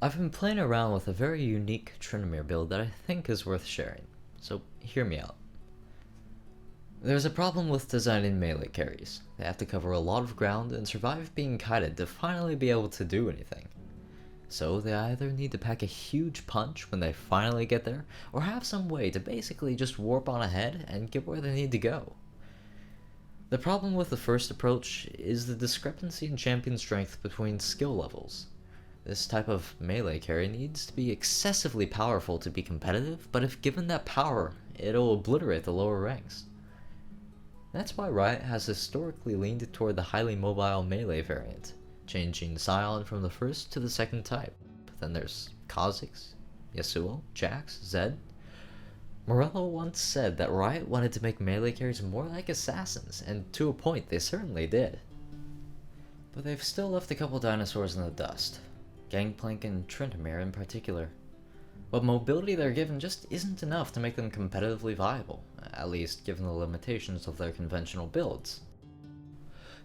I've been playing around with a very unique Tryndamere build that I think is worth sharing, so hear me out. There's a problem with designing melee carries. They have to cover a lot of ground and survive being kited to finally be able to do anything. So they either need to pack a huge punch when they finally get there, or have some way to basically just warp on ahead and get where they need to go. The problem with the first approach is the discrepancy in champion strength between skill levels. This type of melee carry needs to be excessively powerful to be competitive, but if given that power, it'll obliterate the lower ranks. That's why Riot has historically leaned toward the highly mobile melee variant, changing Sion from the first to the second type. Then there's Kha'Zix, Yasuo, Jax, Zed. Morello once said that Riot wanted to make melee carries more like assassins, and to a point they certainly did. But they've still left a couple dinosaurs in the dust. Gangplank and Tryndamere in particular. But mobility they're given just isn't enough to make them competitively viable, at least given the limitations of their conventional builds.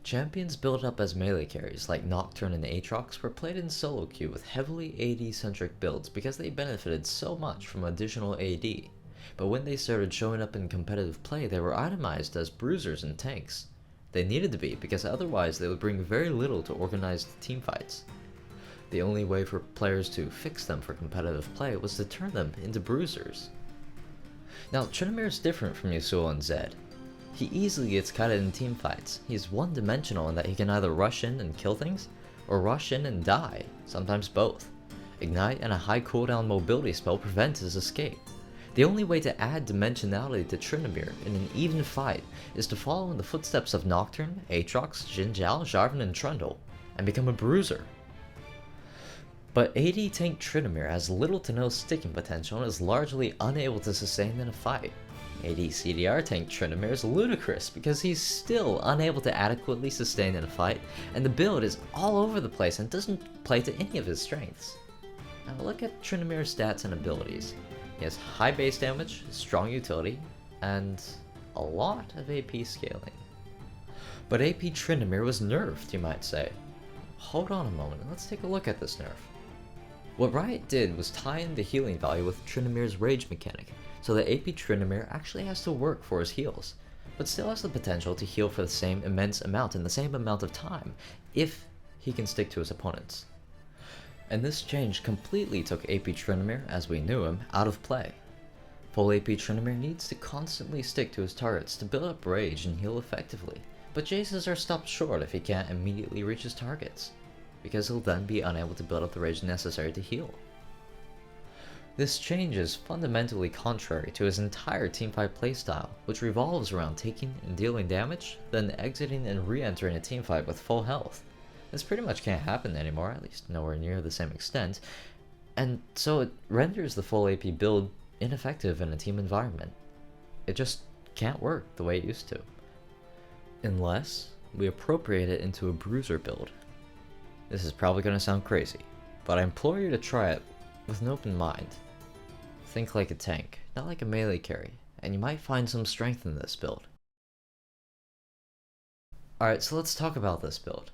Champions built up as melee carries like Nocturne and Aatrox were played in solo queue with heavily AD-centric builds because they benefited so much from additional AD, but when they started showing up in competitive play they were itemized as bruisers and tanks. They needed to be because otherwise they would bring very little to organized teamfights. The only way for players to fix them for competitive play was to turn them into bruisers. Now, Tryndamere is different from Yasuo and Zed. He easily gets kited in teamfights. He's one-dimensional in that he can either rush in and kill things, or rush in and die, sometimes both. Ignite and a high cooldown mobility spell prevent his escape. The only way to add dimensionality to Tryndamere in an even fight is to follow in the footsteps of Nocturne, Aatrox, Xin Zhao, Jarvan, and Trundle, and become a bruiser. But AD tank Tryndamere has little to no sticking potential and is largely unable to sustain in a fight. AD CDR tank Tryndamere is ludicrous because he's still unable to adequately sustain in a fight, and the build is all over the place and doesn't play to any of his strengths. Now look at Tryndamere's stats and abilities. He has high base damage, strong utility, and a lot of AP scaling. But AP Tryndamere was nerfed, you might say. Hold on a moment, let's take a look at this nerf. What Riot did was tie in the healing value with Tryndamere's rage mechanic, so that AP Tryndamere actually has to work for his heals, but still has the potential to heal for the same immense amount in the same amount of time, if he can stick to his opponents. And this change completely took AP Tryndamere, as we knew him, out of play. Full AP Tryndamere needs to constantly stick to his targets to build up rage and heal effectively, but Jaces are stopped short if he can't immediately reach his targets, because he'll then be unable to build up the rage necessary to heal. This change is fundamentally contrary to his entire teamfight playstyle, which revolves around taking and dealing damage, then exiting and re-entering a teamfight with full health. This pretty much can't happen anymore, at least nowhere near the same extent, and so it renders the full AP build ineffective in a team environment. It just can't work the way it used to. Unless we appropriate it into a bruiser build. This is probably going to sound crazy, but I implore you to try it with an open mind. Think like a tank, not like a melee carry, and you might find some strength in this build. Alright, so let's talk about this build.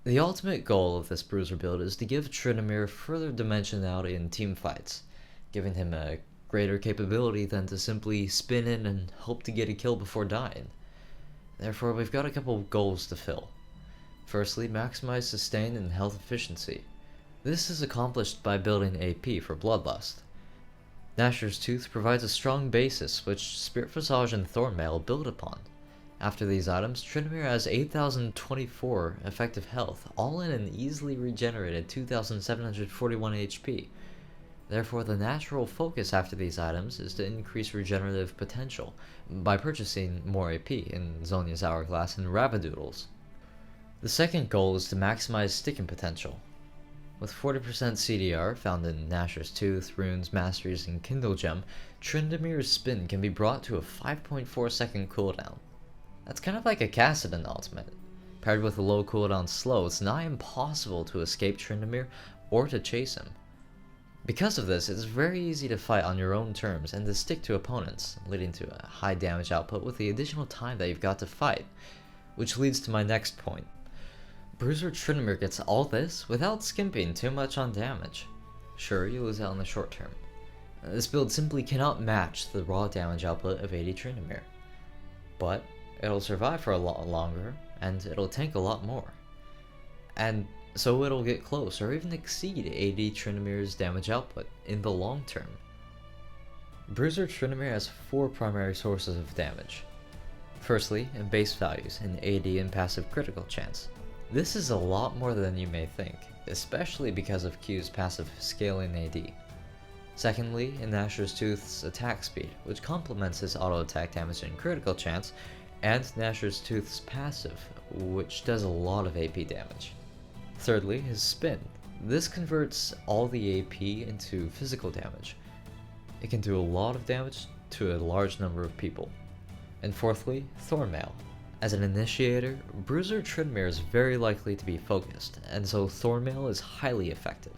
The ultimate goal of this bruiser build is to give Tryndamere further dimensionality in teamfights, giving him a greater capability than to simply spin in and hope to get a kill before dying. Therefore, we've got a couple of goals to fill. Firstly, maximize sustain and health efficiency. This is accomplished by building AP for Bloodlust. Nashor's Tooth provides a strong basis which Spirit Visage and Thornmail build upon. After these items, Tryndamere has 8,024 effective health, all in an easily regenerated 2,741 HP. Therefore, the natural focus after these items is to increase regenerative potential by purchasing more AP in Zhonya's Hourglass and Rabadoodles. The second goal is to maximize sticking potential. With 40% CDR found in Nashor's Tooth, Runes, Masteries, and Kindle Gem, Tryndamere's spin can be brought to a 5.4 second cooldown. That's kind of like a Kassadin ultimate. Paired with a low cooldown slow, it's nigh impossible to escape Tryndamere or to chase him. Because of this, it's very easy to fight on your own terms and to stick to opponents, leading to a high damage output with the additional time that you've got to fight, which leads to my next point. Bruiser Tryndamere gets all this without skimping too much on damage. Sure, you lose out in the short term. This build simply cannot match the raw damage output of 80 Tryndamere. But it'll survive for a lot longer, and it'll tank a lot more. And so it'll get close or even exceed 80 Tryndamere's damage output in the long term. Bruiser Tryndamere has 4 primary sources of damage. Firstly, in base values in AD and passive critical chance. This is a lot more than you may think, especially because of Q's passive scaling AD. Secondly, in Nashor's Tooth's attack speed, which complements his auto attack damage and critical chance, and Nashor's Tooth's passive, which does a lot of AP damage. Thirdly, his spin. This converts all the AP into physical damage. It can do a lot of damage to a large number of people. And fourthly, Thornmail. As an initiator, Bruiser Tryndamere is very likely to be focused, and so Thornmail is highly effective.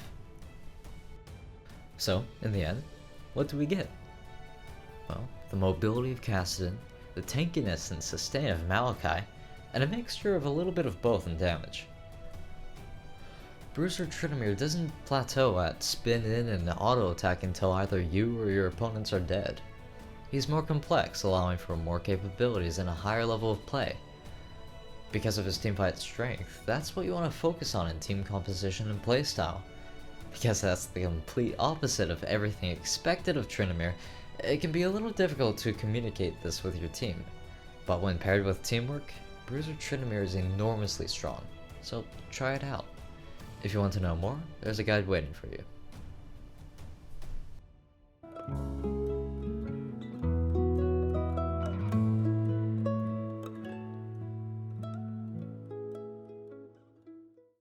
So, in the end, what do we get? Well, the mobility of Kassadin, the tankiness and sustain of Malachi, and a mixture of a little bit of both in damage. Bruiser Tryndamere doesn't plateau at spin in and auto attack until either you or your opponents are dead. He's more complex, allowing for more capabilities and a higher level of play. Because of his teamfight strength, that's what you want to focus on in team composition and playstyle. Because that's the complete opposite of everything expected of Tryndamere, it can be a little difficult to communicate this with your team. But when paired with teamwork, Bruiser Tryndamere is enormously strong, so try it out. If you want to know more, there's a guide waiting for you.